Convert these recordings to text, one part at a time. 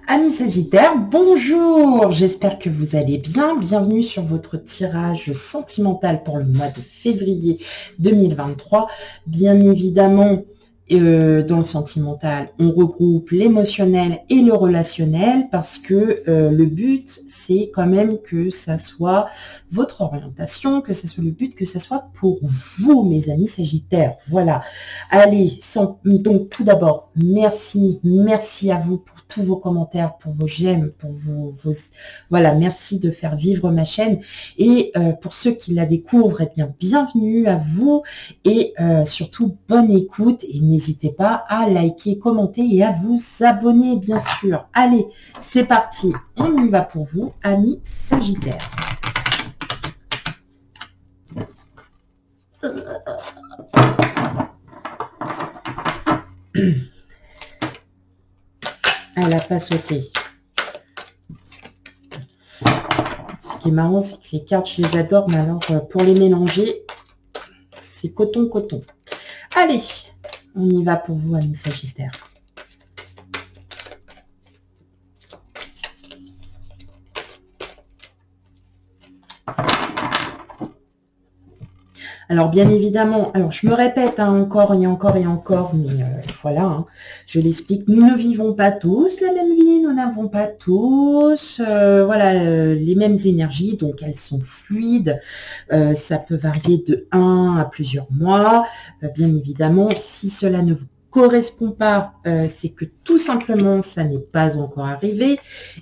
Amis Sagittaires, bonjour, j'espère que vous allez bien. Bienvenue sur votre tirage sentimental pour le mois de février 2023. Bien évidemment, dans le sentimental, on regroupe l'émotionnel et le relationnel parce que le but, c'est quand même que ça soit votre orientation, que ça soit le but, que ça soit pour vous, mes amis Sagittaires. Voilà. Allez, donc tout d'abord, merci à vous pour tous vos commentaires, pour vos j'aime, pour voilà, merci de faire vivre ma chaîne. Et pour ceux qui la découvrent, eh bien, bienvenue à vous et surtout bonne écoute et n'hésitez pas à liker, commenter et à vous abonner, bien sûr. Allez, c'est parti, on y va pour vous, amis Sagittaires. Elle n'a pas sauté. Ce qui est marrant, c'est que les cartes, je les adore, mais alors pour les mélanger, c'est coton. Allez, on y va pour vous, amis Sagittaires. Alors, bien évidemment, alors je me répète encore et encore, mais voilà, hein, je l'explique. Nous ne vivons pas tous la même vie, nous n'avons pas tous les mêmes énergies, donc elles sont fluides. Ça peut varier de 1 à plusieurs mois. Bien évidemment, si cela ne vous correspond pas, c'est que tout simplement ça n'est pas encore arrivé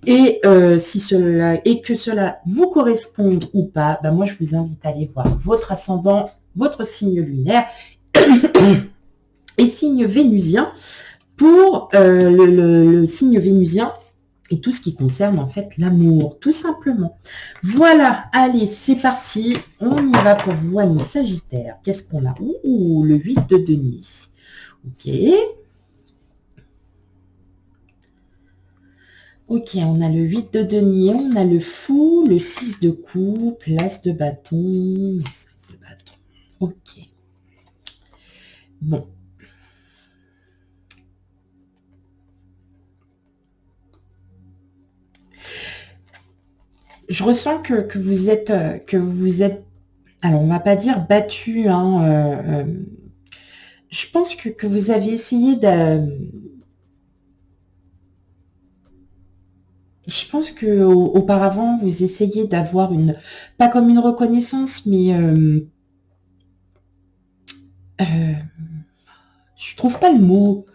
et que cela vous corresponde ou pas, moi je vous invite à aller voir votre ascendant, votre signe lunaire et signe vénusien pour le signe vénusien et tout ce qui concerne en fait l'amour, tout simplement. Voilà, allez, c'est parti, on y va pour vous, amis Sagittaires. Qu'est-ce qu'on a? Ouh, le 8 de denier. Ok. Ok, on a le 8 de denier, on a le fou, le 6 de coupe, l'as de bâton, le 5 de bâton. Ok. Bon. Je ressens que vous êtes, alors on va pas dire battu, hein, je pense que vous avez essayé je pense que auparavant vous essayez d'avoir pas comme une reconnaissance, mais je trouve pas le mot.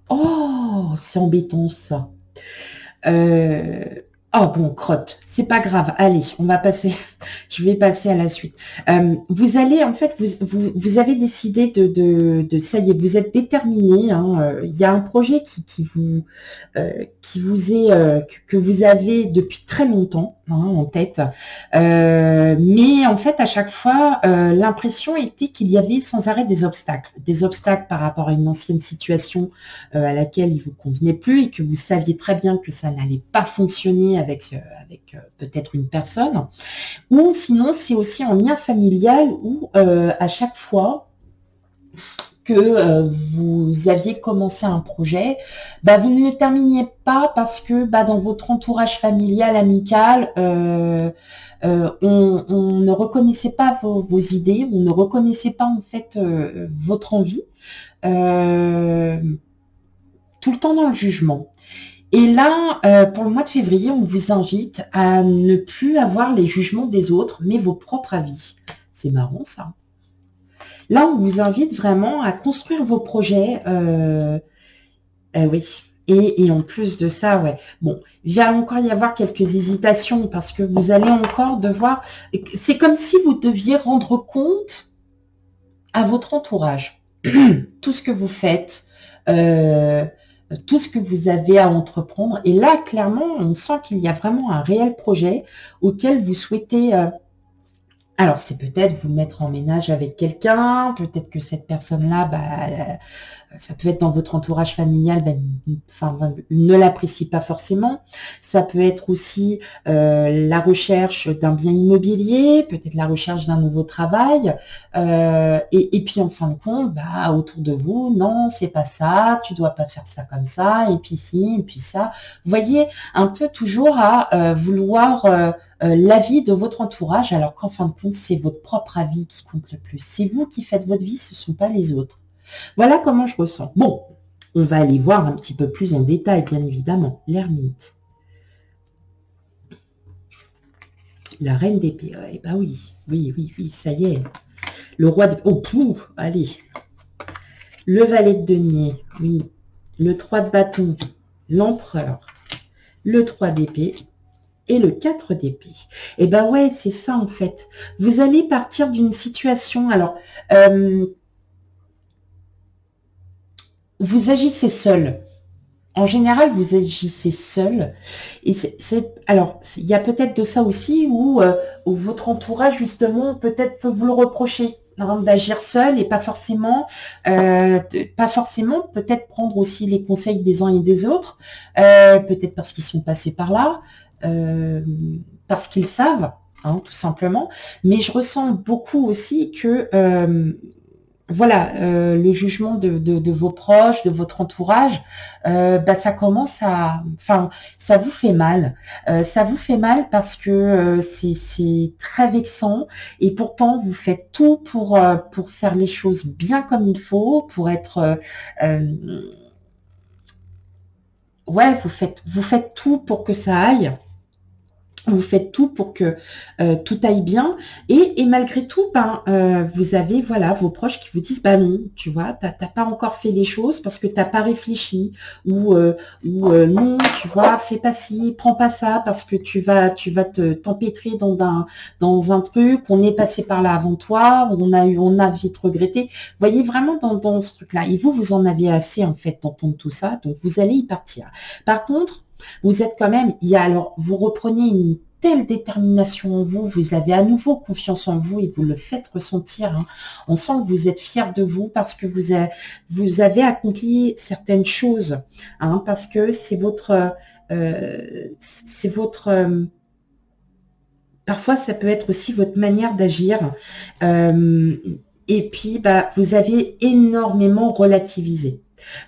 Oh, c'est embêtant ça. Oh bon, crotte, c'est pas grave. Allez, on va passer. Je vais passer à la suite. Vous allez, en fait, vous avez décidé ça y est, vous êtes déterminé. Hein, il y a un projet qui vous est que vous avez depuis très longtemps, hein, en tête. Mais en fait, à chaque fois, l'impression était qu'il y avait sans arrêt des obstacles par rapport à une ancienne situation à laquelle il vous convenait plus et que vous saviez très bien que ça n'allait pas fonctionner avec peut-être une personne. Ou sinon, c'est aussi en lien familial où à chaque fois que vous aviez commencé un projet, vous ne le terminiez pas parce que dans votre entourage familial, amical, on ne reconnaissait pas vos idées, on ne reconnaissait pas en fait votre envie, tout le temps dans le jugement. Et là, pour le mois de février, on vous invite à ne plus avoir les jugements des autres, mais vos propres avis. C'est marrant ça. Là, on vous invite vraiment à construire vos projets. Oui. Et en plus de ça, ouais. Bon, il va encore y avoir quelques hésitations parce que vous allez encore devoir... C'est comme si vous deviez rendre compte à votre entourage. Tout ce que vous faites, tout ce que vous avez à entreprendre. Et là, clairement, on sent qu'il y a vraiment un réel projet auquel vous souhaitez Alors, c'est peut-être vous mettre en ménage avec quelqu'un, peut-être que cette personne-là, ça peut être dans votre entourage familial, ne l'apprécie pas forcément. Ça peut être aussi la recherche d'un bien immobilier, peut-être la recherche d'un nouveau travail. Et puis, en fin de compte, autour de vous, non, c'est pas ça, tu dois pas faire ça comme ça, et puis ci, et puis ça. Vous voyez, un peu toujours à vouloir... l'avis de votre entourage, alors qu'en fin de compte, c'est votre propre avis qui compte le plus. C'est vous qui faites votre vie, ce ne sont pas les autres. Voilà comment je ressens. Bon, on va aller voir un petit peu plus en détail, bien évidemment, l'ermite. La reine d'épée. Eh ben oui, ça y est. Le roi de... Oh, pouf, allez. Le valet de denier, oui. Le 3 de bâton, l'empereur. Le 3 d'épée. Et le 4 d'épée. Et ben ouais, c'est ça en fait. Vous allez partir d'une situation, alors, vous agissez seul. En général, vous agissez seul. Et alors, il y a peut-être de ça aussi où votre entourage, justement, peut-être peut vous le reprocher. D'agir seul et pas forcément, peut-être prendre aussi les conseils des uns et des autres, peut-être parce qu'ils sont passés par là, parce qu'ils savent, hein, tout simplement. Mais je ressens beaucoup aussi que voilà, le jugement de vos proches, de votre entourage, ça commence à... Enfin, ça vous fait mal. Ça vous fait mal parce que c'est très vexant et pourtant, vous faites tout pour faire les choses bien comme il faut, pour être... ouais, vous faites tout pour que ça aille. Vous faites tout pour que tout aille bien et malgré tout, vous avez voilà vos proches qui vous disent non, tu vois, t'as pas encore fait les choses parce que t'as pas réfléchi ou non, tu vois, fais pas ci, prends pas ça parce que tu vas t'empêtrer dans un truc, on est passé par là avant toi, on a vite regretté. Vous voyez vraiment dans ce truc-là. Et vous en avez assez en fait d'entendre tout ça, donc vous allez y partir. Par contre, vous êtes quand même, alors vous reprenez une telle détermination en vous, vous avez à nouveau confiance en vous et vous le faites ressentir. Hein. On sent que vous êtes fier de vous parce que vous avez accompli certaines choses, hein, parce que c'est votre, parfois ça peut être aussi votre manière d'agir. Et puis, vous avez énormément relativisé.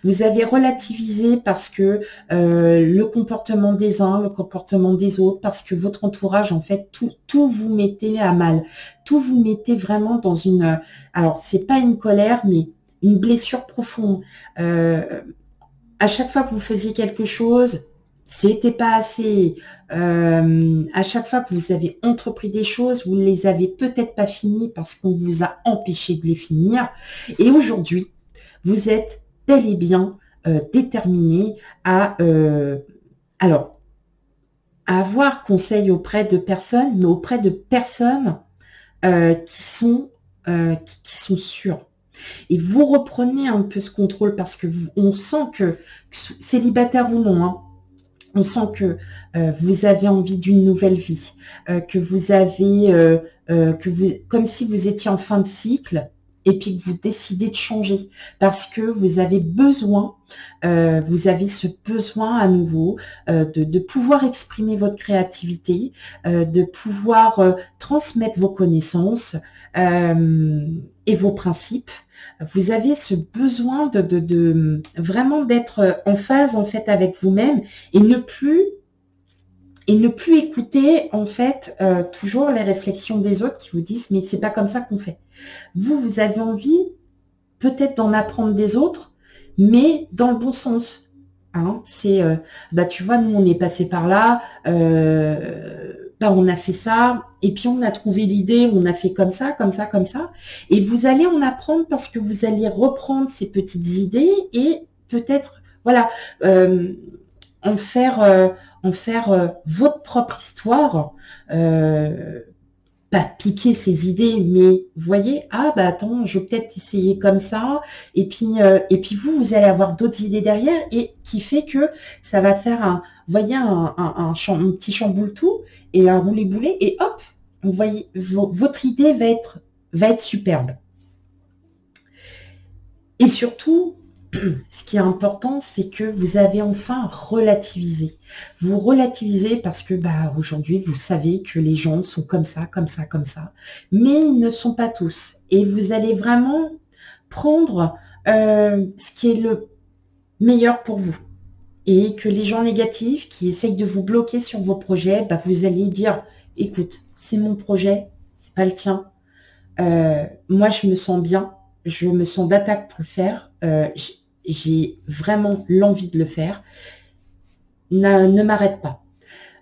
Vous avez relativisé parce que le comportement des uns, le comportement des autres, parce que votre entourage, en fait, tout vous mettait à mal. Tout vous mettait vraiment dans une... Alors, c'est pas une colère, mais une blessure profonde. À chaque fois que vous faisiez quelque chose, c'était pas assez. À chaque fois que vous avez entrepris des choses, vous ne les avez peut-être pas finies parce qu'on vous a empêché de les finir. Et aujourd'hui, vous êtes bel et bien déterminé à, alors, à avoir conseil auprès de personnes, mais auprès de personnes qui sont sûres. Et vous reprenez un peu ce contrôle parce que on sent que célibataire ou non, hein, on sent que vous avez envie d'une nouvelle vie, que vous avez, comme si vous étiez en fin de cycle et puis que vous décidez de changer parce que vous avez besoin, vous avez ce besoin à nouveau de pouvoir exprimer votre créativité, de pouvoir transmettre vos connaissances et vos principes. Vous avez ce besoin de vraiment d'être en phase en fait avec vous-même et ne plus écouter en fait toujours les réflexions des autres qui vous disent mais c'est pas comme ça qu'on fait. Vous avez envie peut-être d'en apprendre des autres, mais dans le bon sens. Hein, c'est tu vois, nous on est passé par là, on a fait ça, et puis on a trouvé l'idée, on a fait comme ça, comme ça, comme ça. Et vous allez en apprendre parce que vous allez reprendre ces petites idées et peut-être, voilà, en faire votre propre histoire. Pas piquer ses idées, mais vous voyez, attends, je vais peut-être essayer comme ça, et puis vous allez avoir d'autres idées derrière, et qui fait que ça va faire un, vous voyez, un petit chamboule-tout, et un roulé-boulet, et hop, vous voyez, votre idée va être superbe. Et surtout, ce qui est important, c'est que vous avez enfin relativisé. Vous relativisez parce que aujourd'hui, vous savez que les gens sont comme ça, comme ça, comme ça. Mais ils ne sont pas tous. Et vous allez vraiment prendre ce qui est le meilleur pour vous. Et que les gens négatifs qui essayent de vous bloquer sur vos projets, vous allez dire, écoute, c'est mon projet, c'est pas le tien. Moi, je me sens bien, je me sens d'attaque pour le faire. J'ai vraiment l'envie de le faire. Ne m'arrête pas.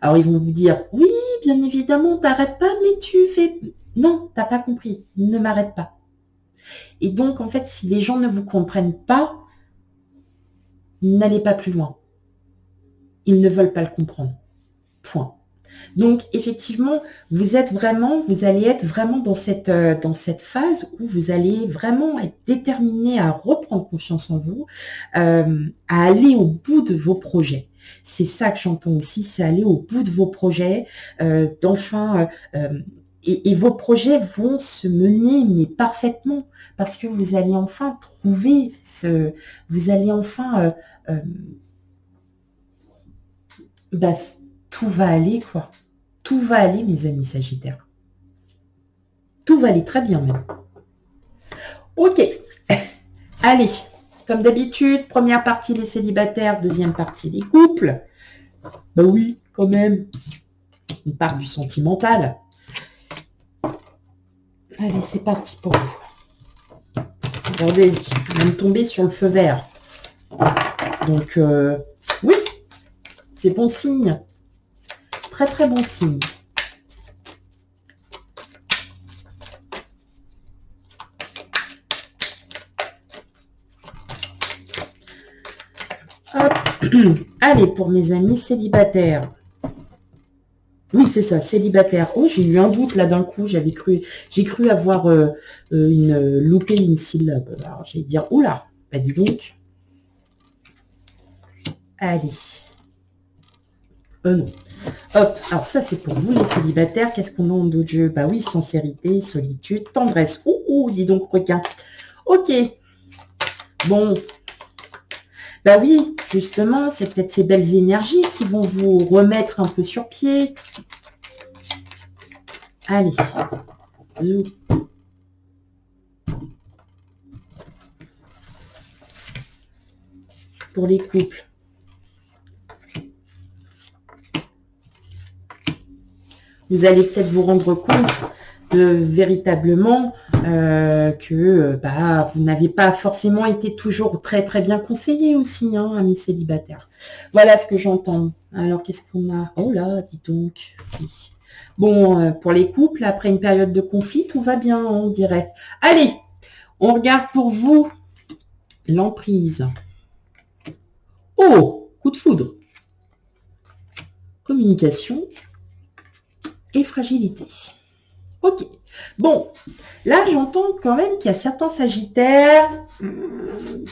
Alors, ils vont vous dire, oui, bien évidemment, t'arrêtes pas, mais tu fais... Non, t'as pas compris. Ne m'arrête pas. Et donc, en fait, si les gens ne vous comprennent pas, n'allez pas plus loin. Ils ne veulent pas le comprendre. Point. Donc, effectivement, vous allez être vraiment dans cette phase où vous allez vraiment être déterminé à reprendre confiance en vous, à aller au bout de vos projets. C'est ça que j'entends aussi, c'est aller au bout de vos projets, et vos projets vont se mener, mais parfaitement, parce que vous allez enfin trouver vous allez enfin, tout va aller, quoi. Tout va aller, mes amis Sagittaires. Tout va aller très bien, même. Ok. Allez, comme d'habitude, première partie, les célibataires, deuxième partie, les couples. Oui, quand même. On part du sentimental. Allez, c'est parti pour vous. Regardez, je vais même tomber sur le feu vert. Donc, oui, c'est bon signe. Très, très bon signe. Hop. Allez, pour mes amis célibataires. Oui, c'est ça, célibataire. Oh, j'ai eu un doute là d'un coup. J'ai cru avoir loupé une syllabe. Alors, j'allais dire, oula, dis donc. Allez. Non. Hop, alors ça c'est pour vous les célibataires. Qu'est-ce qu'on a en d'autres jeux? Oui, sincérité, solitude, tendresse. Dis donc, requin. Ok. Bon. Oui, justement, c'est peut-être ces belles énergies qui vont vous remettre un peu sur pied. Allez. Pour les couples. Vous allez peut-être vous rendre compte véritablement que vous n'avez pas forcément été toujours très très bien conseillé aussi, amis célibataires. Voilà ce que j'entends. Alors qu'est-ce qu'on a? Oh là, dis donc. Oui. Bon, pour les couples, après une période de conflit, tout va bien, on dirait. Allez, on regarde pour vous l'emprise. Oh, coup de foudre. Communication et fragilité. Ok. Bon, là, j'entends quand même qu'il y a certains sagittaires.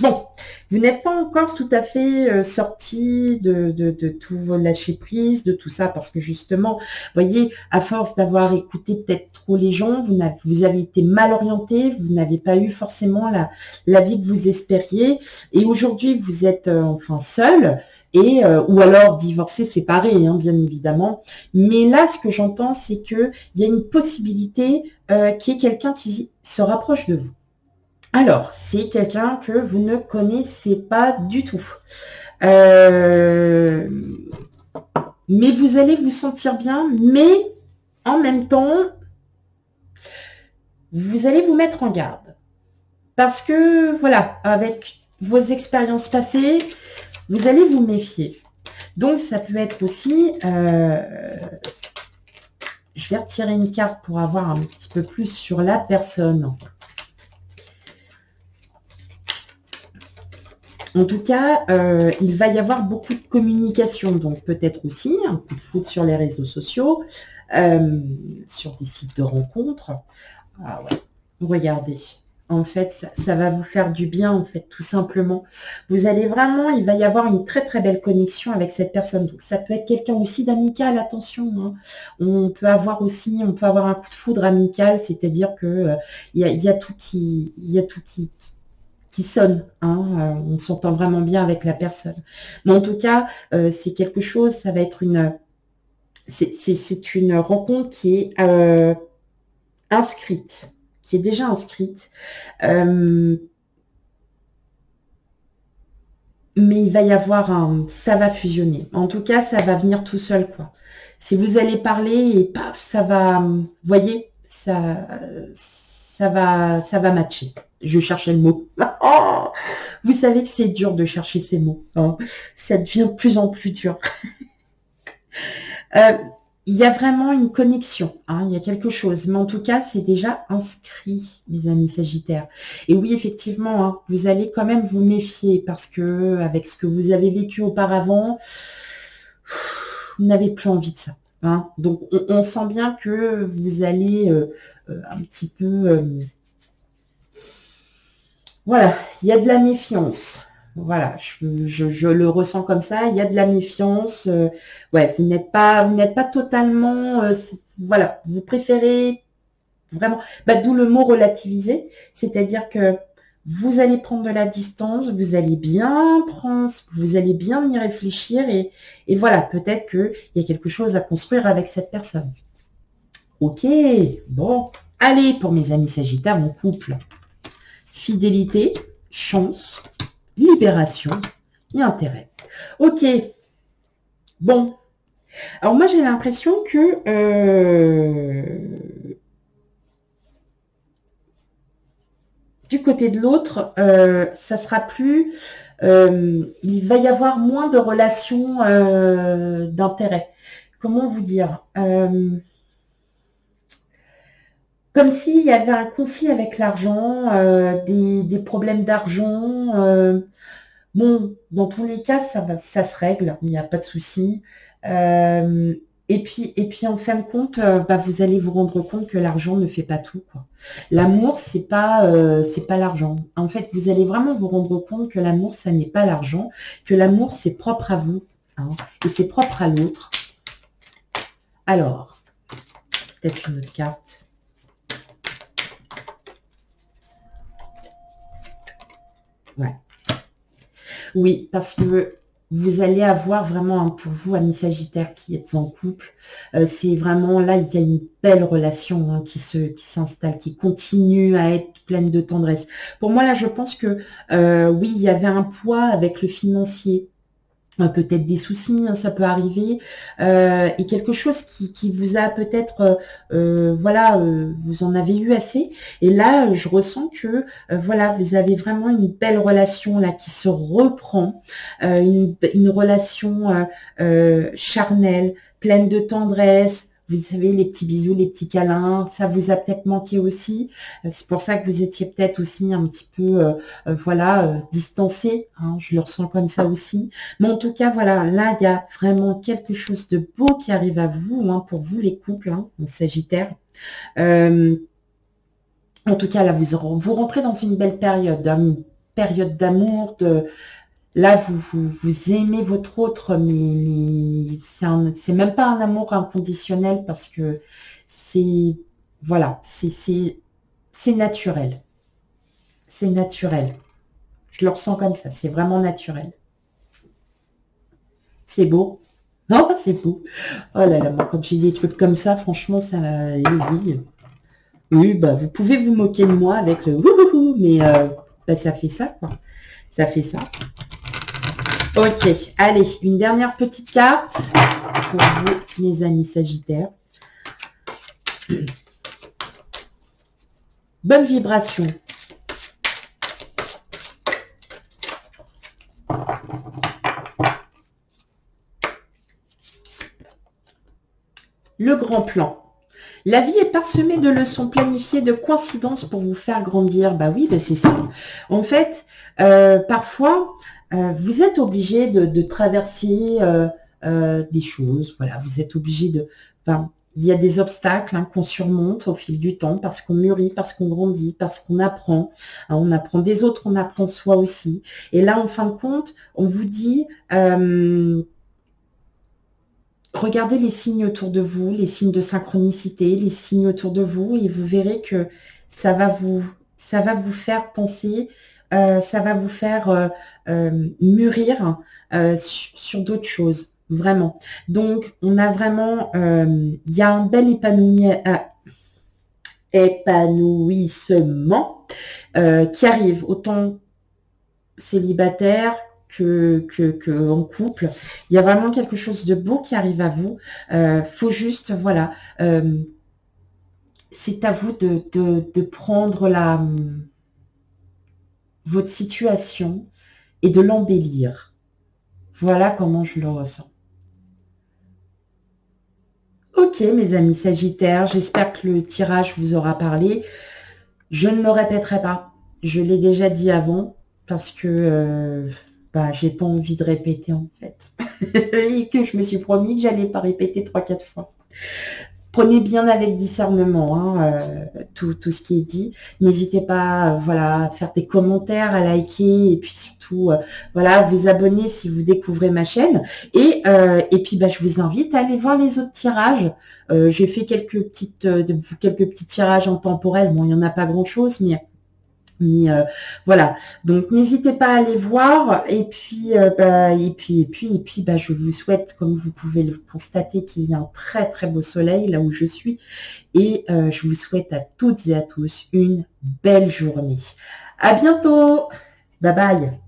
Bon, vous n'êtes pas encore tout à fait sorti de tout vos lâcher prise, de tout ça, parce que justement, vous voyez, à force d'avoir écouté peut-être trop les gens, vous avez été mal orienté, vous n'avez pas eu forcément la vie que vous espériez. Et aujourd'hui, vous êtes enfin seul. Ou alors divorcé, séparé, bien évidemment. Mais là, ce que j'entends, c'est qu'il y a une possibilité qu'il y ait quelqu'un qui se rapproche de vous. Alors, c'est quelqu'un que vous ne connaissez pas du tout. Mais vous allez vous sentir bien, mais en même temps, vous allez vous mettre en garde. Parce que, voilà, avec vos expériences passées, vous allez vous méfier. Donc, ça peut être aussi... je vais retirer une carte pour avoir un petit peu plus sur la personne. En tout cas, il va y avoir beaucoup de communication. Donc, peut-être aussi un coup de foot sur les réseaux sociaux, sur des sites de rencontres. Ah ouais, regardez. En fait, ça va vous faire du bien, en fait, tout simplement. Vous allez vraiment, il va y avoir une très très belle connexion avec cette personne. Donc, ça peut être quelqu'un aussi d'amical, attention. Hein. On peut avoir aussi, on peut avoir un coup de foudre amical, c'est-à-dire que il y a tout qui sonne. Hein. On s'entend vraiment bien avec la personne. Mais en tout cas, c'est quelque chose, ça va être c'est une rencontre qui est inscrite, qui est déjà inscrite. Mais il va y avoir ça va fusionner. En tout cas, ça va venir tout seul, quoi. Si vous allez parler et paf, ça va, vous voyez, ça va matcher. Je cherchais le mot. Oh, vous savez que c'est dur de chercher ces mots. Hein. Ça devient de plus en plus dur. Euh, il y a vraiment une connexion, hein, il y a quelque chose. Mais en tout cas, c'est déjà inscrit, mes amis Sagittaires. Et oui, effectivement, hein, vous allez quand même vous méfier parce que avec ce que vous avez vécu auparavant, vous n'avez plus envie de ça. Hein. Donc, on sent bien que vous allez un petit peu... voilà, il y a de la méfiance. Voilà, je le ressens comme ça. Il y a de la méfiance. Ouais, vous n'êtes pas totalement. Voilà, vous préférez vraiment. Bah, d'où le mot relativiser, c'est-à-dire que vous allez prendre de la distance, vous allez bien prendre, vous allez bien y réfléchir et voilà, peut-être qu'il y a quelque chose à construire avec cette personne. Ok, bon, allez pour mes amis Sagittaires, mon couple. Fidélité, chance, libération et intérêt. Ok, bon. Alors moi, j'ai l'impression que du côté de l'autre, ça sera plus... il va y avoir moins de relations d'intérêt. Comment vous dire comme s'il y avait un conflit avec l'argent, des problèmes d'argent. Bon, dans tous les cas, ça se règle, il n'y a pas de souci. Et puis, en fin de compte, bah, vous allez vous rendre compte que l'argent ne fait pas tout, quoi. L'amour, c'est pas l'argent. En fait, vous allez vraiment vous rendre compte que l'amour, ça n'est pas l'argent, que l'amour, c'est propre à vous, hein, et c'est propre à l'autre. Alors, peut-être une autre carte. Ouais. Oui, parce que vous allez avoir vraiment, pour vous, amis Sagittaires qui êtes en couple, c'est vraiment là, il y a une belle relation hein, qui s'installe, qui continue à être pleine de tendresse. Pour moi, là, je pense que oui, il y avait un poids avec le financier. Peut-être des soucis, hein, ça peut arriver, et quelque chose qui vous a peut-être, voilà, vous en avez eu assez. Et là, je ressens que, voilà, vous avez vraiment une belle relation là qui se reprend, une relation charnelle, pleine de tendresse. Vous savez, les petits bisous, les petits câlins, ça vous a peut-être manqué aussi. C'est pour ça que vous étiez peut-être aussi un petit peu, voilà, distancé. Hein, je le ressens comme ça aussi. Mais en tout cas, voilà, là, il y a vraiment quelque chose de beau qui arrive à vous, hein, pour vous les couples, hein, Sagittaire. En tout cas, là, vous rentrez dans une belle période, hein, une période d'amour, là, vous aimez votre autre, mais c'est même pas un amour inconditionnel parce que c'est, voilà, c'est naturel. C'est naturel. Je le ressens comme ça, c'est vraiment naturel. C'est beau. Non, c'est beau. Oh là là, moi, quand j'ai des trucs comme ça, franchement, ça... Oui, oui, bah, vous pouvez vous moquer de moi avec le wouhou, mais bah, ça fait ça, quoi. Ça fait ça. Ok, allez, une dernière petite carte pour vous, mes amis Sagittaires. Bonne vibration. Le grand plan. La vie est parsemée de leçons planifiées, de coïncidences pour vous faire grandir. Bah oui, bah c'est ça. En fait, parfois, vous êtes obligé de traverser des choses. Voilà, vous êtes obligé de... Enfin, il y a des obstacles hein, qu'on surmonte au fil du temps parce qu'on mûrit, parce qu'on grandit, parce qu'on apprend. Hein, on apprend des autres, on apprend de soi aussi. Et là, en fin de compte, on vous dit, regardez les signes autour de vous, les signes de synchronicité, les signes autour de vous, et vous verrez que ça va vous faire penser, ça va vous faire mûrir sur d'autres choses, vraiment. Donc, on a vraiment, il y a un bel épanouissement qui arrive, autant célibataire que en couple. Il y a vraiment quelque chose de beau qui arrive à vous. Faut juste, voilà, c'est à vous de prendre votre situation et de l'embellir. Voilà comment je le ressens. Ok, mes amis Sagittaires, j'espère que le tirage vous aura parlé. Je ne me répéterai pas. Je l'ai déjà dit avant parce que j'ai pas envie de répéter en fait. Et que je me suis promis que j'allais pas répéter 3-4 fois. Prenez bien avec discernement hein, tout ce qui est dit. N'hésitez pas voilà, à faire des commentaires, à liker et puis surtout voilà, vous abonner si vous découvrez ma chaîne. Et puis je vous invite à aller voir les autres tirages. J'ai fait quelques petits tirages en temporel. Bon, il n'y en a pas grand-chose, mais voilà, donc n'hésitez pas à aller voir et puis je vous souhaite, comme vous pouvez le constater, qu'il y a un très très beau soleil là où je suis et je vous souhaite à toutes et à tous une belle journée. À bientôt, bye bye.